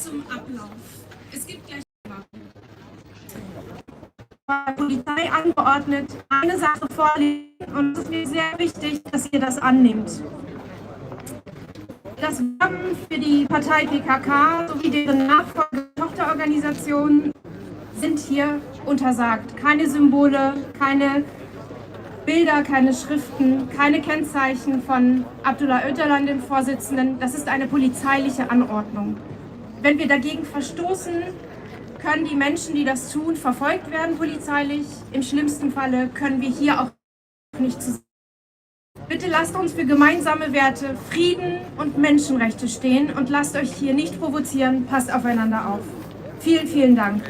zum Ablauf. Es gibt gleich der Polizei angeordnet, eine Sache vorliegen und es ist mir sehr wichtig, dass ihr das annimmt. Das Wappen für die Partei PKK sowie deren Nachfolger-Tochterorganisationen sind hier untersagt. Keine Symbole, keine Bilder, keine Schriften, keine Kennzeichen von Abdullah Öcalan, dem Vorsitzenden. Das ist eine polizeiliche Anordnung. Wenn wir dagegen verstoßen, können die Menschen, die das tun, verfolgt werden polizeilich. Im schlimmsten Falle können wir hier auch nicht zusammen. Bitte lasst uns für gemeinsame Werte, Frieden und Menschenrechte stehen und lasst euch hier nicht provozieren. Passt aufeinander auf. Vielen, vielen Dank.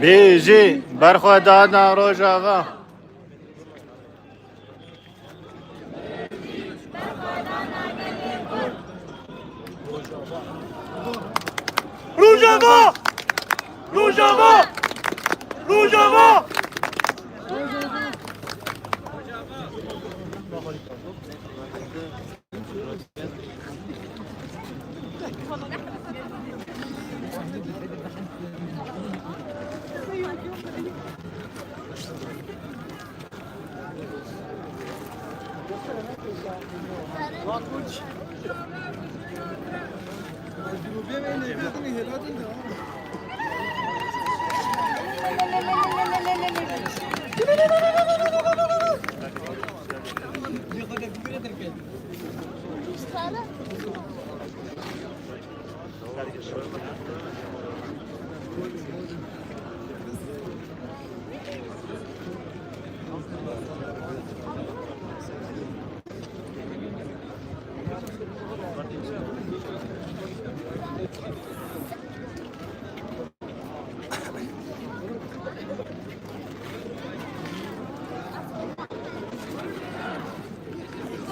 بیجی برخوردانا روجاوا روجاوا روجاوا روجاوا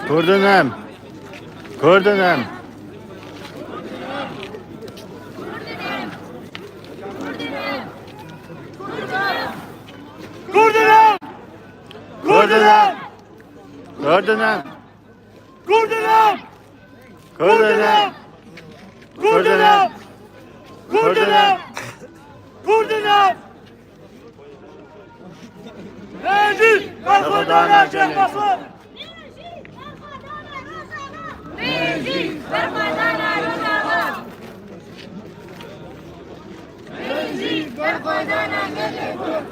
Kurdunum. Kurdunum. Kurdunum! Kurdunum. Kurdunum. Kurdunum! Kurdunum. Kurdunum! Kurdunum! Kurdunum! Necip Berkudana Cehbası! Necip Berkudana Rojava! Necip Berkudana Rojava!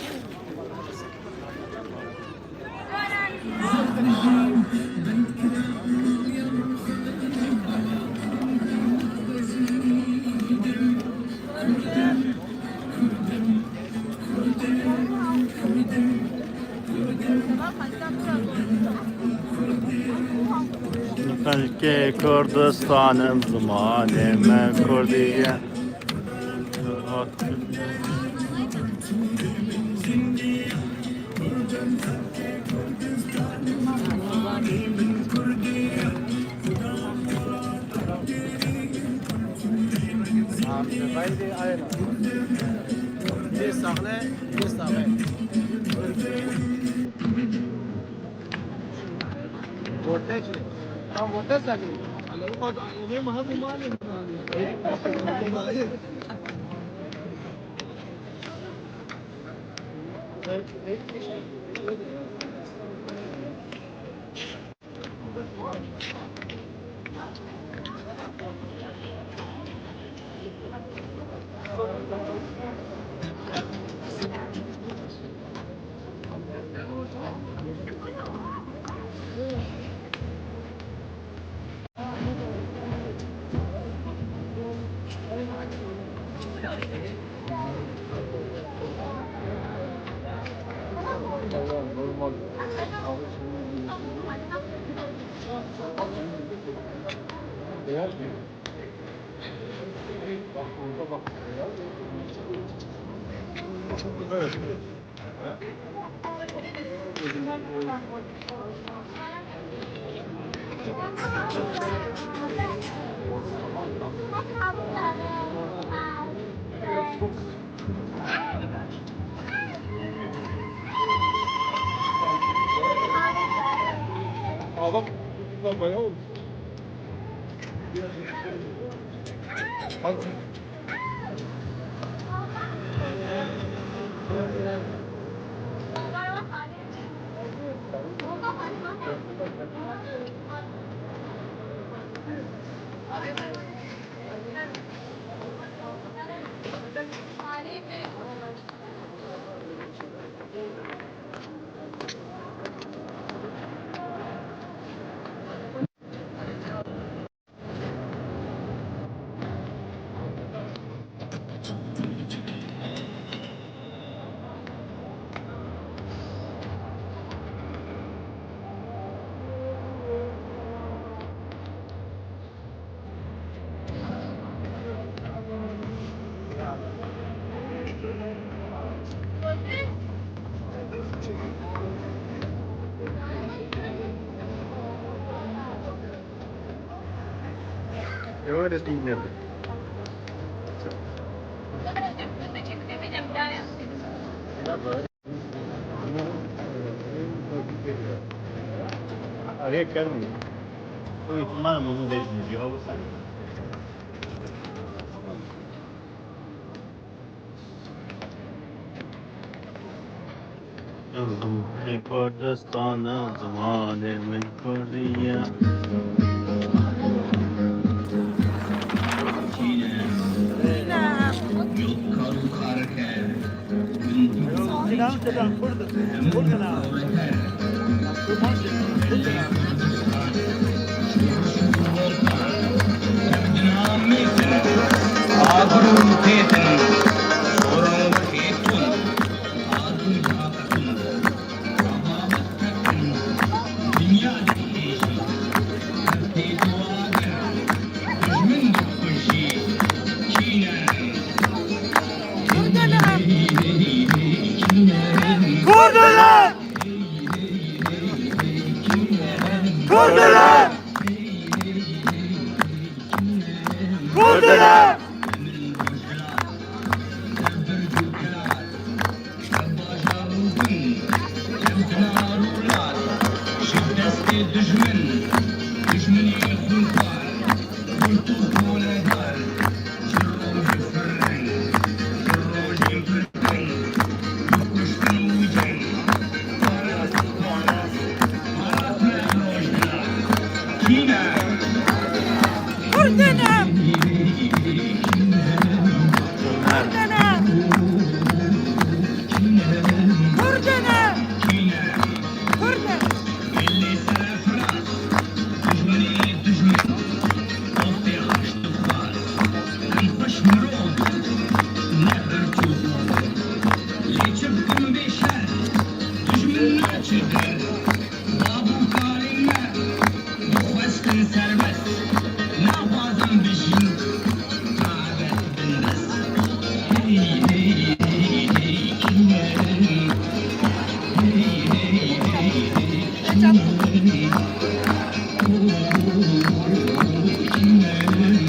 Belki Kurdistan'ım zamanime Kurdiye. Kurdistan'ım zamanime Kurdiye. Kurdunum Kurdular! Kurdular! Kurdular!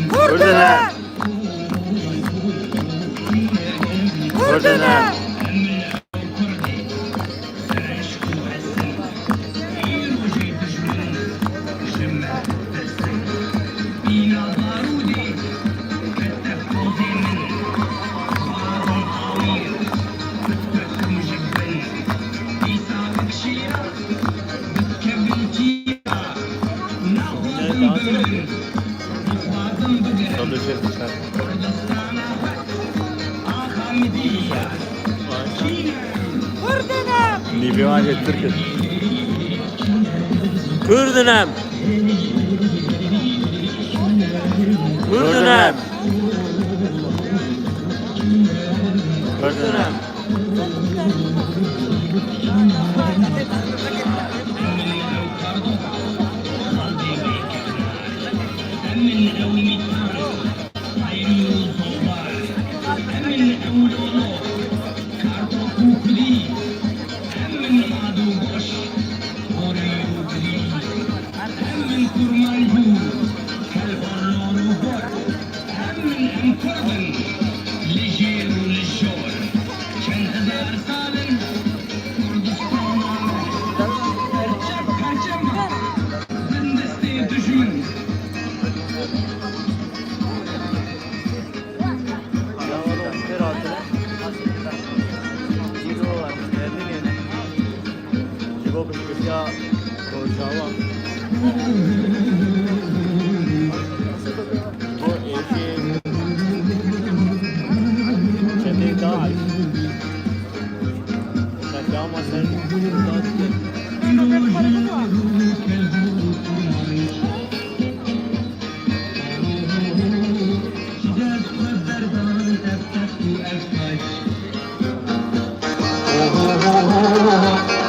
Kurdular! Kurdular! Libya Türkiye. Kürdünəm. Kürdünəm. Kurdular!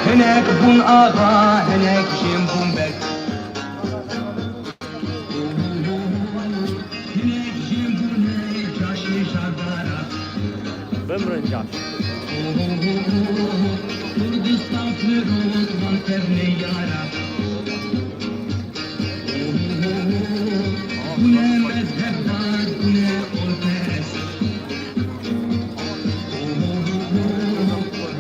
هناك بون آغا هناك جيم بون بك هناك جيم بون جاشي جاردارا بمرنجان كردستان فلوت وانترني يارا هنا مذهب بار هنا أولترس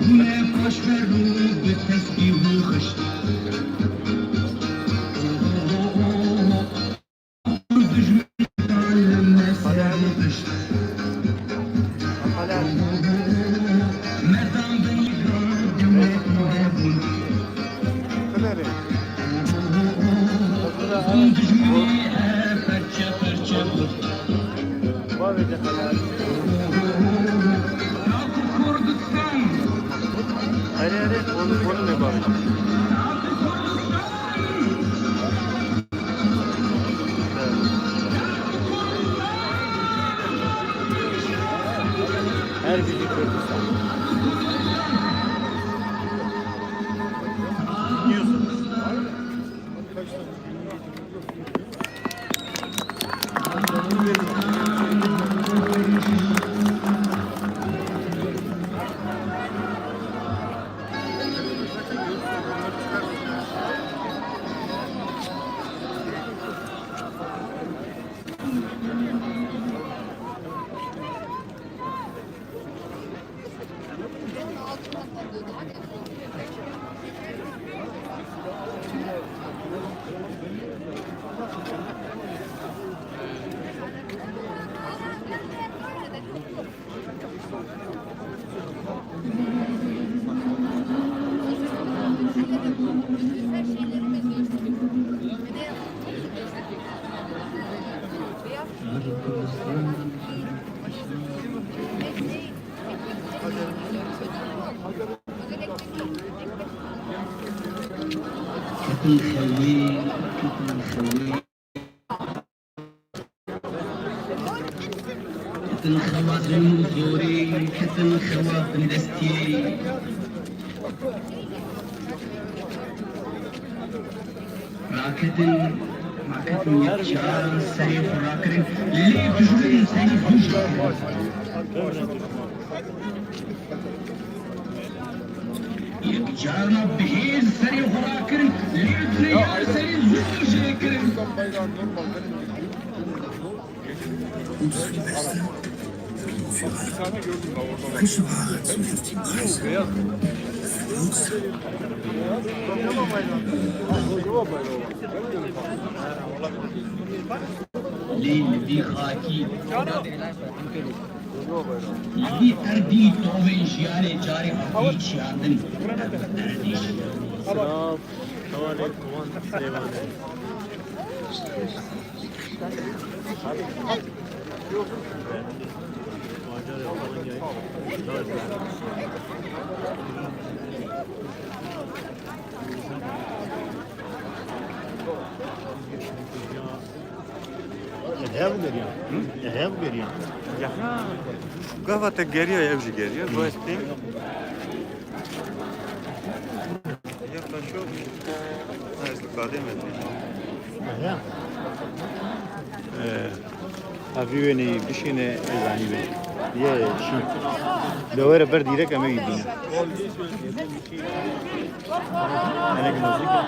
هنا باش فرود بالتسبيح وخشت لما سير قشت مردان بني غاد دمك مهبون دجمني فرچه فرچه بود كردستان Hayır, onu ne bağlı? كتن خوي كتن خوي كتن خواتن زوري كتن خواتن دستي راكتن راكتن يتشار سريف راكتن اللي بجرين سريف مجرد يكجارنا بهيز سري وراكرن ليدني يا سري زور شيكرن ليل بي خاكي لبي تردي توبين شياري جاري حقيق شياردن تردي Selam. Tavale kovan sevane. Macar yapmanın gerek. Hem veriyor. Hem veriyor. Ya. Gavata geliyor, evci geliyor. Bu ettiğim. Yaklaşıyor. Neyse, kadem ediyor. Hem. Aviveni, dişine ezani be. Ye, şimdi. Dövere ber direkt ama gidiyor. Ne güzel.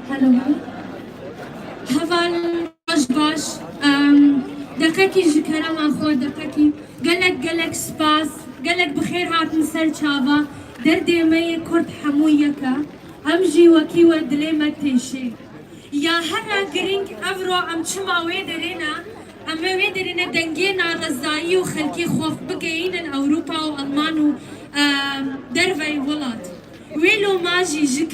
Hallo. Haval, Bosch, Bosch. گەلێکی ji kerema xwe dertekî gelek spas gelek bi xêr hatin ser çava derdê me yê Kurd hemû yek e em jî wekî we dilê me têşê ya here giring ev ro em çima wê derê ne em ê wê derê ne dengêna rezayî û xelkê xwe bigihînin Ewropa û Alman û derveyê welat wê loma jî ji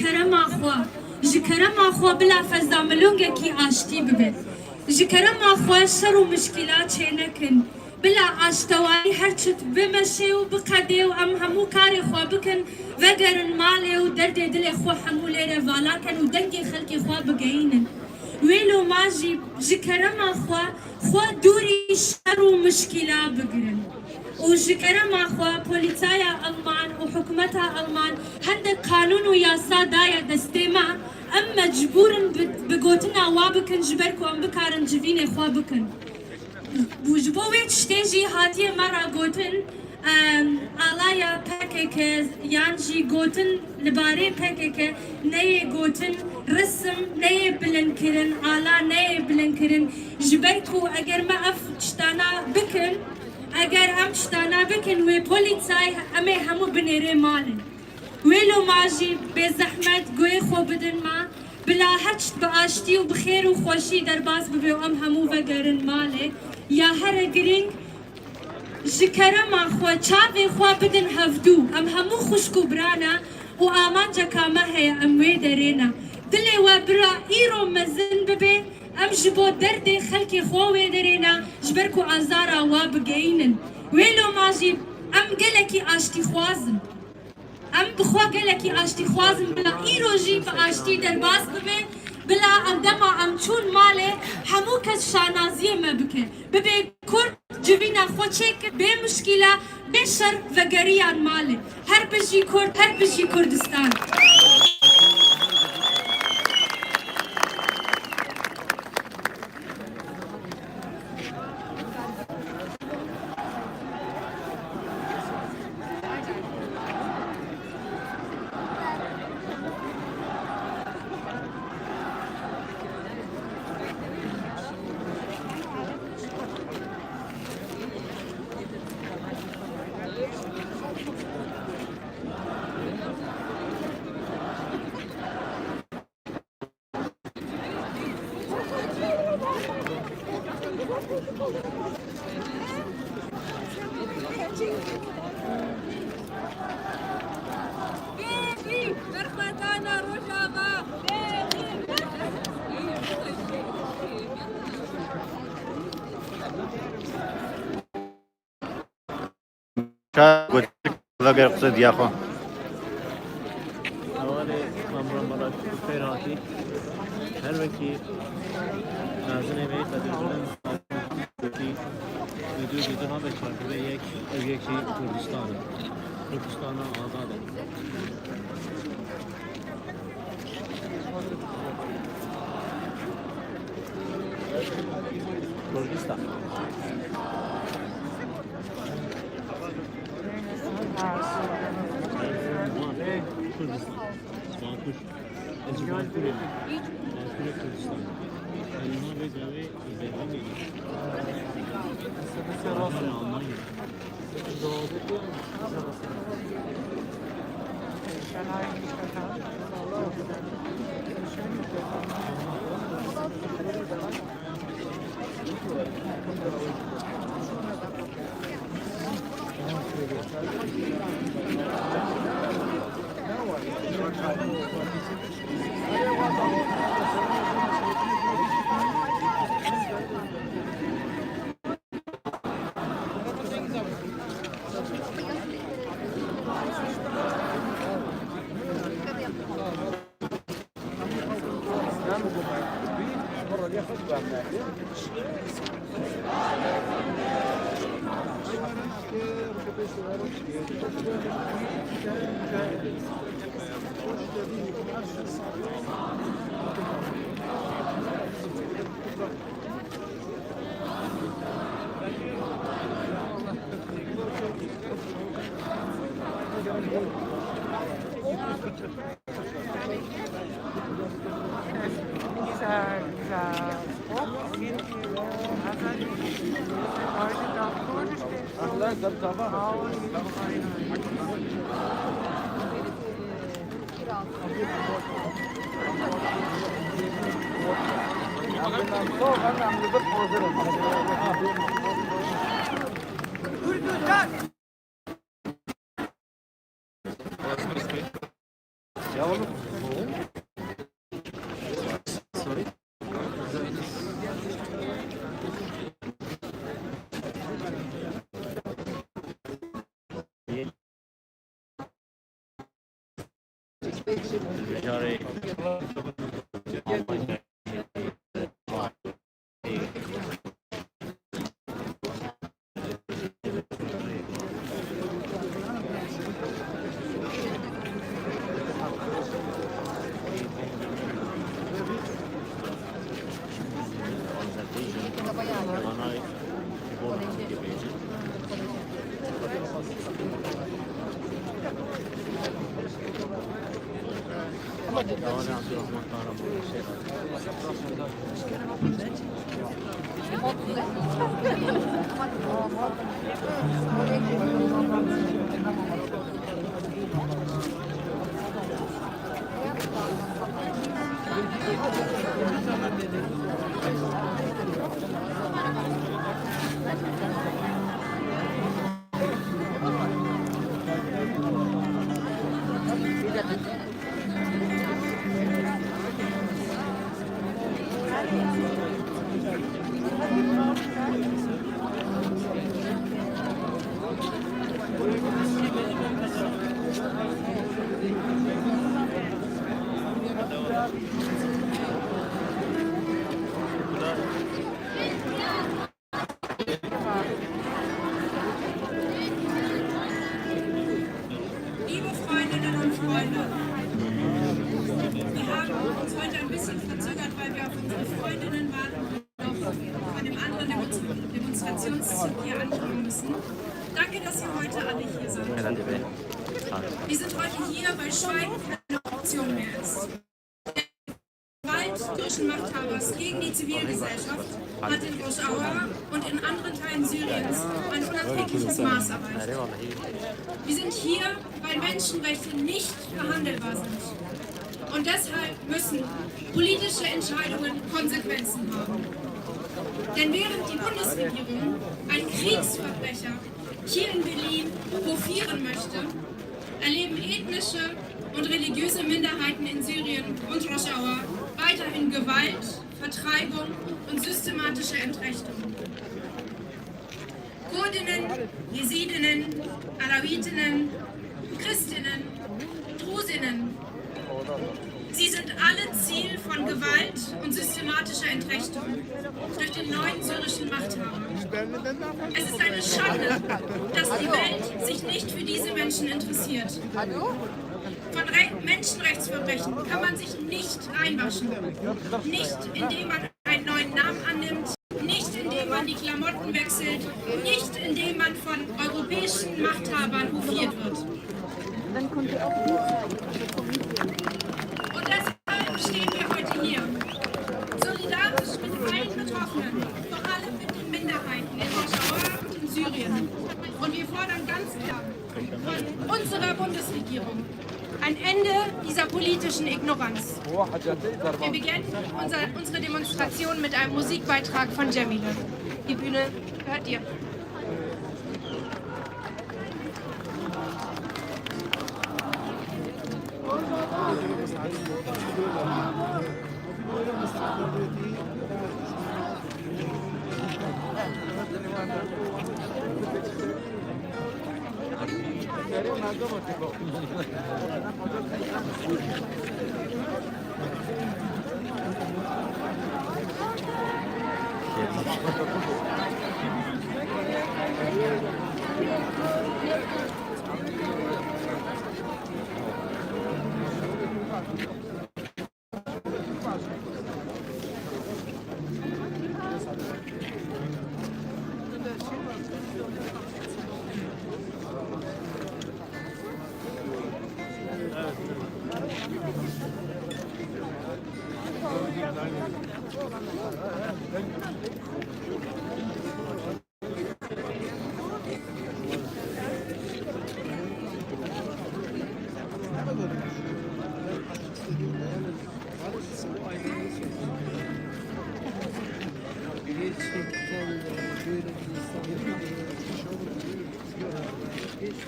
kerema xwe bila feza milûngekî aştî bibe ji kerema xwe şer û mişkîlat çê nekin bila aştewayî her çit bimeşê û biqedê û em hemû karê xwe bikin vegerin malê û derdê dilê xwe hemû lêre valakin û dengê xelkê xwe bigihînin wê loma jî ji kerema xwe dûrî şer û mişkîla bigirin û ji kerema xwe polîsaya Alman û hikûmeta Alman hindek kanûn û yasa daye destê me em mecbûrin bi gotina wa bikin ji ber ku em bikarin civînê xwe bikin ji bo wê tiştê jî hatiye me ra gotin alaya PKK yan jî gotin li barê PKK neyê gotin resim neyê bilindkirin ala neyê bilindkirin ji ber ku eger me ev tiştana bikin eger em tiştana bikin wê polîsay em ê hemû binêrê malê wê loma jî bê zehmet guhê xwe bidin me bila her çit bi aştî û bi xêr û xweşî derbas bibe û em hemû vegerin malê ya here giring ji kerema xwe çavê xwe bidin hevdû em hemû xuşk û birane û amanceka me heye em wê derê ne dilê we bira îro mezin bibe em ji bo derdê xelkê xwe wê derê ne ji ber ku azara we bigihînin wê loma jî em gelekî aştîxwazin em bi xwe gelekî aştîxwazin bila îro jî bi aştî derbas bibe bila em dema em çûn malê hemû kes şanaziyê me bike bibe Kurd civîna xwe çêkir bê mişkîla bê şer vegeriyan malê her bijî Kurd her bijî Kurdistan Bêjî berxwedana Rojava وگر قصه دیاخوا حوالی ممران برای خیر هاتی هر وکی نازنه می تدیر بودن وکی ویدیو ها بچارده به یکی کردستان آزاده کردستان Kürdistan. Bağkur. Ecban Küreli. Bağkur Kürdistan. Elma ve Cave izlediğim gibi. Almanya. za Liebe Freundinnen und Freunde, wir haben uns heute ein bisschen verzögert, weil wir auf unsere Freundinnen warten, die noch von einem anderen Demonstrationszug hier ankommen müssen. Danke, dass ihr heute alle hier seid. Wir sind heute hier, weil Schweigen keine Option mehr ist. Der Gewalt türkischen Machthabers gegen die Zivilgesellschaft hat in Rojava und in anderen Teilen Syriens ein unerträgliches Maß erreicht. Wir sind hier, weil Menschenrechte nicht verhandelbar sind. Und deshalb müssen politische Entscheidungen Konsequenzen haben. Denn während die Bundesregierung ein Kriegsverbrecher hier in Berlin hofieren möchte, erleben ethnische und religiöse Minderheiten in Syrien und Rojava weiterhin Gewalt, Vertreibung und systematische Entrechtung. Kurdinnen, Jesidinnen, Alawitinnen, Christinnen, Drusinnen, sie sind alle Ziel von Gewalt und systematischer Entrechtung durch den neuen syrischen Machthaber. Es ist eine Schande, dass die Welt sich nicht für diese Menschen interessiert. Von Menschenrechtsverbrechen kann man sich nicht reinwaschen. Nicht indem man einen neuen Namen annimmt, nicht indem man die Klamotten wechselt, nicht indem man von europäischen Machthabern hofiert wird. Und deshalb stehen wir heute hier, solidarisch mit allen Betroffenen, vor allem mit den Minderheiten in Rojava und in Syrien. Und wir fordern ganz klar von unserer Bundesregierung ein Ende dieser politischen Ignoranz. Wir beginnen unsere Demonstration mit einem Musikbeitrag von Cemile. Die Bühne gehört dir.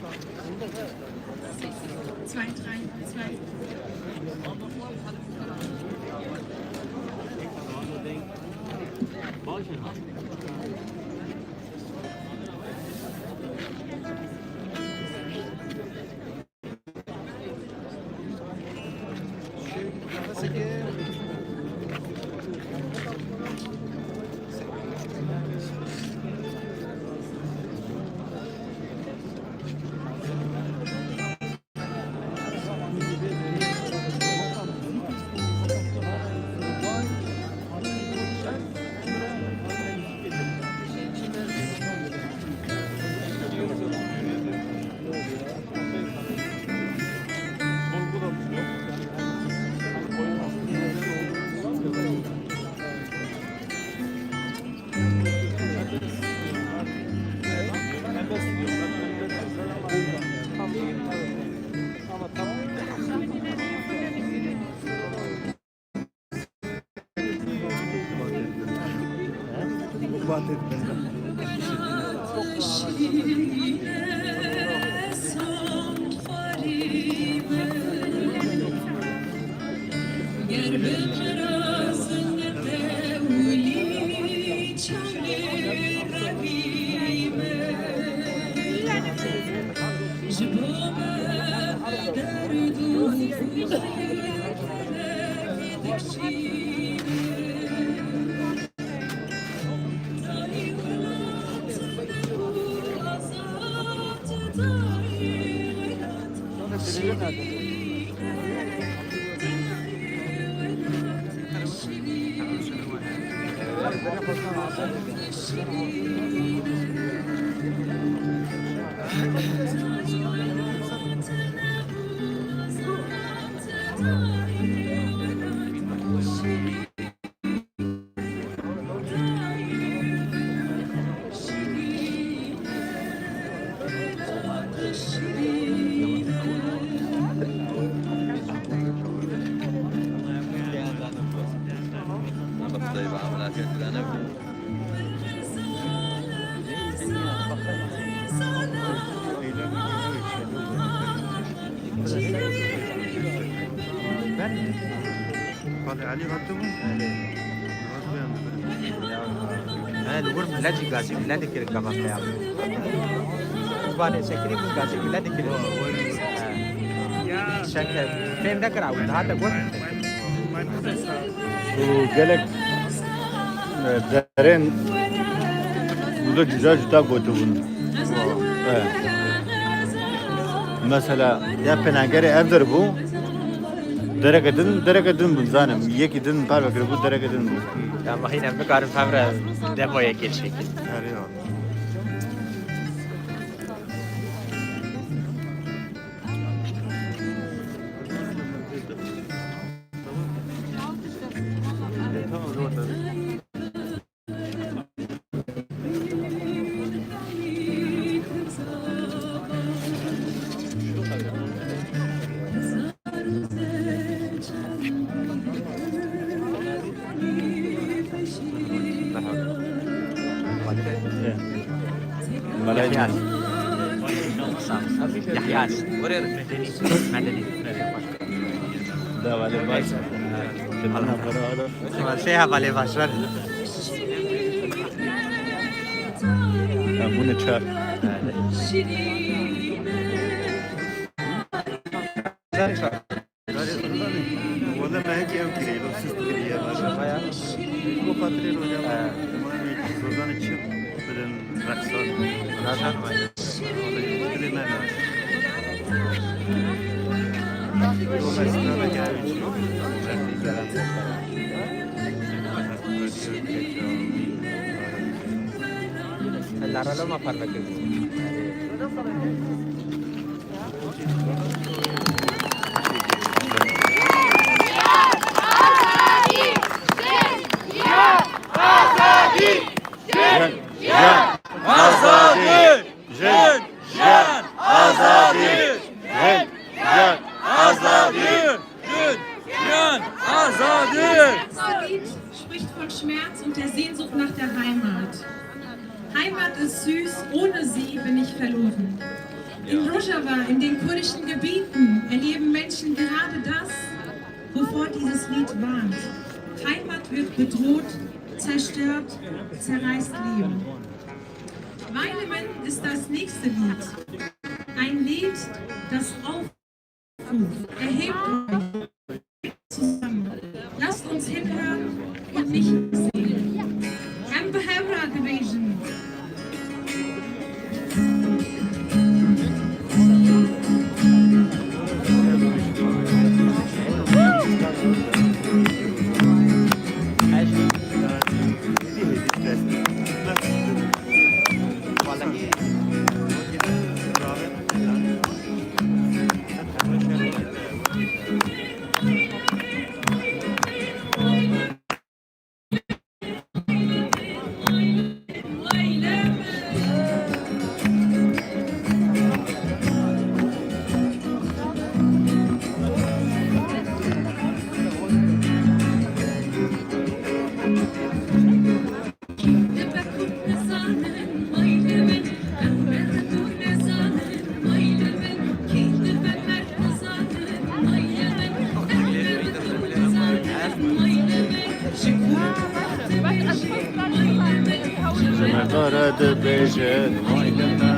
2, 3, 2. Lagi gazi miladi kiri kamar saya. Bani sekiri pun gazi miladi kiri. Şeker. Film ne kadar udah ada gua. gelek derin burada güzel cüta koydu bunu. Evet. Mesela ya penagere evdir bu. Derek edin bu zanem. Yek edin parvakır bu derek edin bu. Ya mahine bir karım favre depoya geçecek. Arıyor. Yahyas. Yahyas. Madeni. Da vale baş. Şey havale başlar. Ya bu ne çar? Valla ben ki ev kireyim, siz kireyim. Bu patron hocam. Buradan içip bilin raksan. Raksan mı? Bilin ne var? Bu mesela gelmiş. Lara lo ma parla che Spricht von Schmerz und der Sehnsucht nach der Heimat. Heimat ist süß, ohne sie bin ich verloren. In Rojava, in den kurdischen Gebieten, erleben Menschen gerade das, wovor dieses Lied warnt. Heimat wird bedroht, zerstört, zerreißt Leben. Weilemen ist das nächste Lied. Ein Lied, das aufruft. Erhebt euch zusammen. Lasst uns hinhören und nicht sehen. Amber Hevra Division. Arada bejen oynama.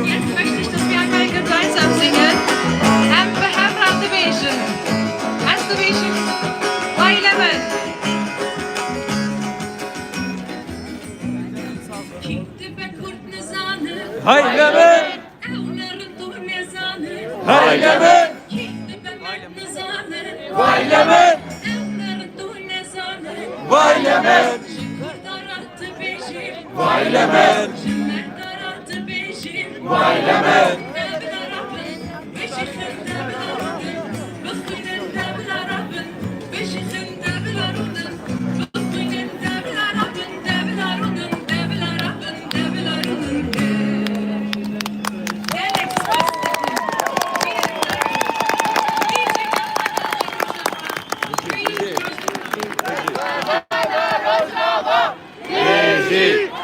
Jetzt möchte ich, dass wir einmal gemeinsam singen. Amber Hevra Division. As Division. Weilemen. Weilemen! Weilemen! Weilemen! Weilemen! Weilemen! Weilemen!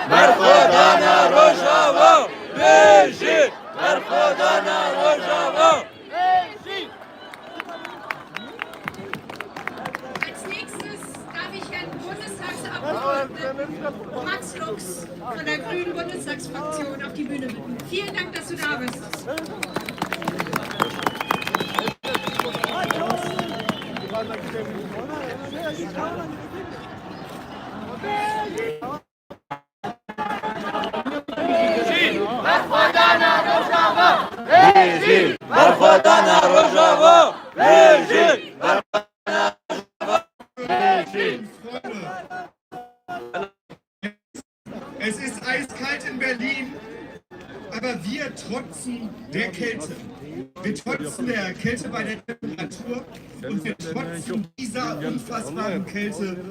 Merhodana Rojava! Beji! Merhodana Rojava! Als nächstes darf ich Herrn Bundestagsabgeordneten Max Lux von der Grünen Bundestagsfraktion auf die Bühne bitten. Vielen Dank, dass du da bist. Beji! Merhodana Rojava! Beji! Es ist eiskalt in Berlin, aber wir trotzen der Kälte. Wir trotzen der Kälte bei der Temperatur und wir trotzen dieser unfassbaren Kälte